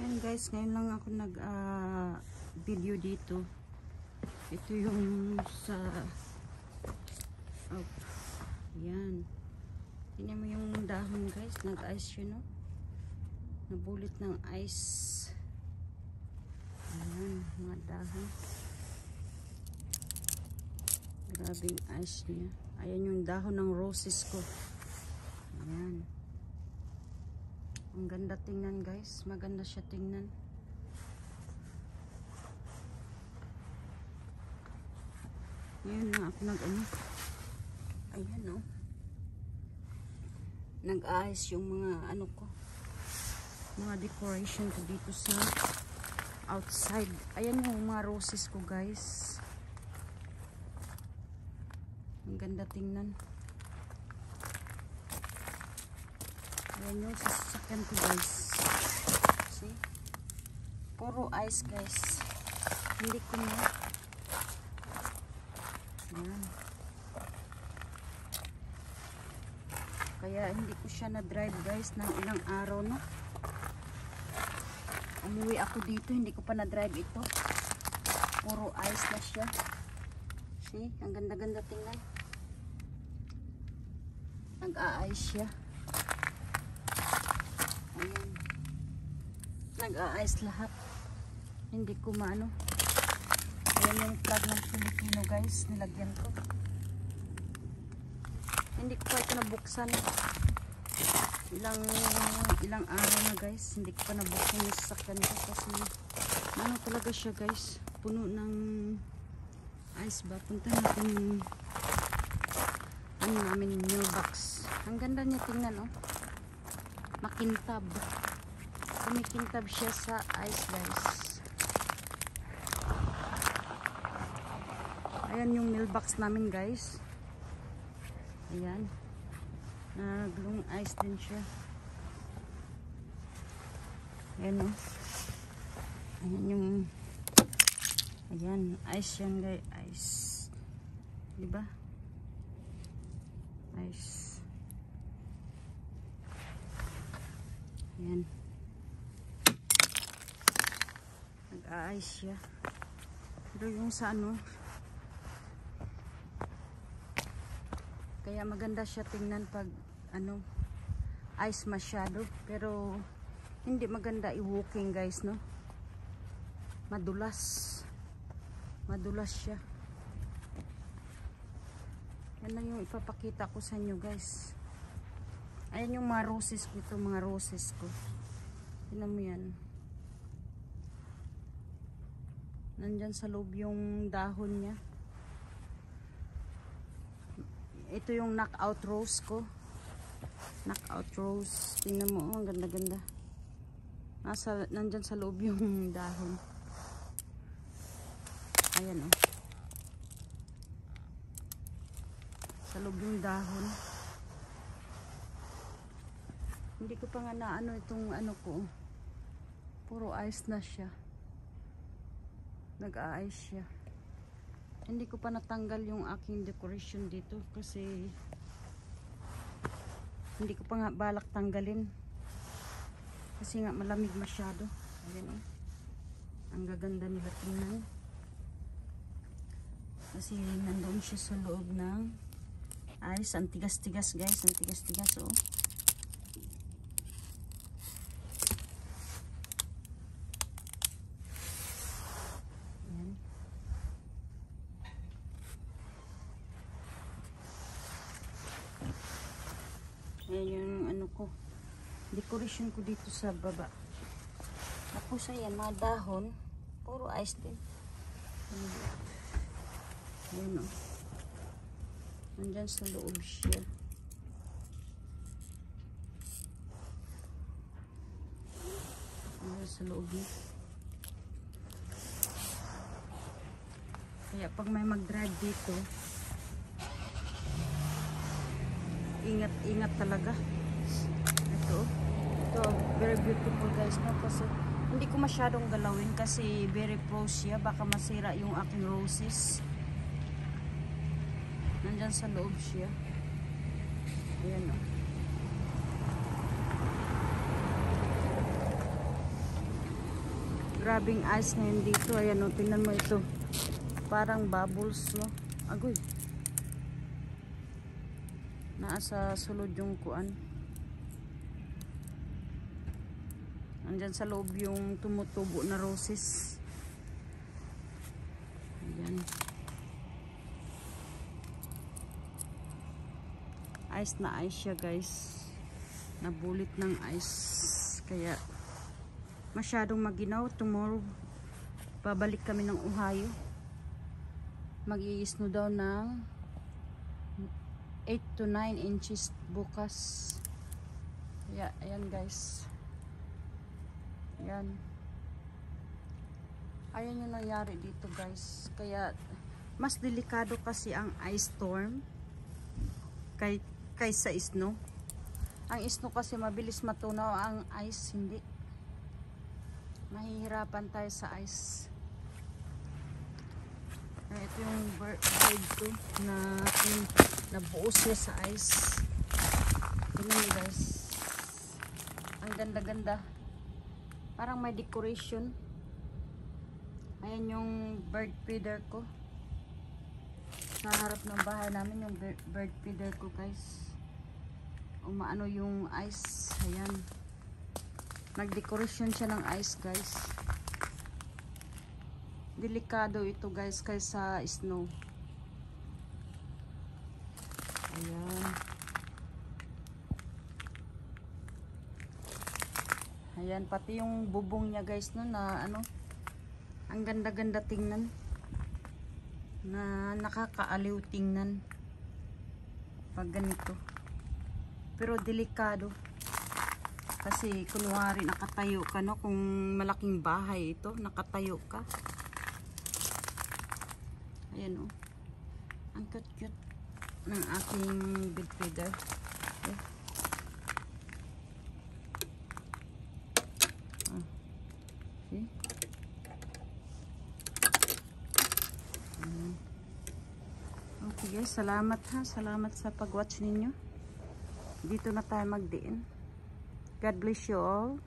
Ayan guys, ngayon lang ako nag video dito. Ito yung sa ayan. Tingnan mo yung dahon guys, nag-ice yun, no? Nabulit ng ice. Ayan, mga dahon. Grabing ice niya. Ayan yung dahon ng roses ko. Ayan. Ang ganda tingnan guys. Maganda siya tingnan. Ngayon na ako ayan o. Nag-ayos yung mga ko. Mga decoration ko dito sa outside. Ayan yung mga roses ko guys. Ang ganda tingnan. Ayan yung sasakyan ko guys. See? Puro ice guys. Hindi ko na. Ayan. Kaya hindi ko siya na-drive guys ng ilang araw, no? Umuwi ako dito, hindi ko pa na-drive ito. Puro ice na siya. See? Ang ganda-ganda tingnan. Nag-a-ice siya. Ayan. Nag-a-ice lahat. Hindi ko maano. Ayan yung flag ng Pilipino guys. Nilagyan ko. Hindi ko pa ito nabuksan. Ilang araw na guys. Hindi ko pa nabuksan yung sasakyan ko. Kasi ano talaga siya guys. Puno ng ice ba. Punta natin yung namin mailbox. Ang ganda niya tingnan, oh. Makintab. Kumikintab siya sa ice guys. Ayan yung mailbox namin guys. Ayan. Naglong ice din siya. Ayan, oh. Ayan yung ayan. Ice yan guys. Ice. Diba? Ice. Ayan. Nag-a-ice siya. Pero yung sa kaya maganda siya tingnan pag ice masyado. Pero hindi maganda i-walking guys, no? Madulas. Madulas siya. Yan lang yung ipapakita ko sa inyo guys. Ayan yung mga roses ko. Ito mga roses ko. Tingnan mo yan. Nandyan sa loob yung dahon niya. Ito yung knockout rose ko. Knockout rose. Tingnan mo, oh, ang ganda-ganda. Nandyan sa loob yung dahon. Ayan, oh. Sa loob yung dahon. Hindi ko pa nga na itong ko. Puro ice na siya. Nag-a-ice siya. Hindi ko pa natanggal yung aking decoration dito kasi hindi ko pa nga balak tanggalin. Kasi nga malamig masyado. Ayan, oh. Ang gaganda nila tingnan. Kasi nandoon siya sa loob ng ice. Ang tigas-tigas guys. Ang tigas-tigas, oh. Ayan. Ayan yung ko. Decoration ko dito sa baba. Tapos ayan, mga dahon. Puro ice din. Ayan, oh. Nandyan sa loob siya. Nandyan sa loob niya. Kaya pag may mag-drive dito, ingat-ingat talaga. Ito very beautiful guys, no? Kasi hindi ko masyadong galawin kasi very close siya. Baka masira yung aking roses. Nandyan sa loob siya. Ayan, oh. Grabing ice ngayon dito. Ayan o, tingnan mo ito. Parang bubbles, no? Agoy. Nasa sulod yung kuan. Andyan sa loob yung tumutubo na roses. Ayan. Ice na ice siya, guys. Nabulit ng ice. Kaya masyadong maginaw. Tomorrow babalik kami ng Ohio. Mag-i-snow daw ng 8 to 9 inches bukas. Kaya ayan, guys. Ayan. Ayan yung nangyari dito, guys. Kaya mas delikado kasi ang ice storm kaysa snow. Ang snow kasi mabilis matunaw, ang ice hindi. Mahihirapan tayo sa ice. Ito yung bird ko na nabuo siya sa ice. Tingnan niyo, guys. Ang ganda-ganda. Parang may decoration. Ayan yung bird feeder ko. Sa harap ng bahay namin yung bird feeder ko, guys. Umaano yung ice. Ayan. Nag-decoration siya ng ice, guys. Delikado ito, guys, kaysa snow. Ayan. Ayan, pati yung bubong niya, guys, no, na ano, ang ganda-ganda tingnan. Na nakakaaliw tingnan pag ganito. Pero delikado. Kasi kunwari nakatayo ka, no, kung malaking bahay ito, nakatayo ka. Ayan, oh. Ang cute-cute ng aking bed feeder. Okay. See? Okay, guys, salamat ha. Salamat sa pag-watch ninyo. Dito na tayo magdiin. God bless you all.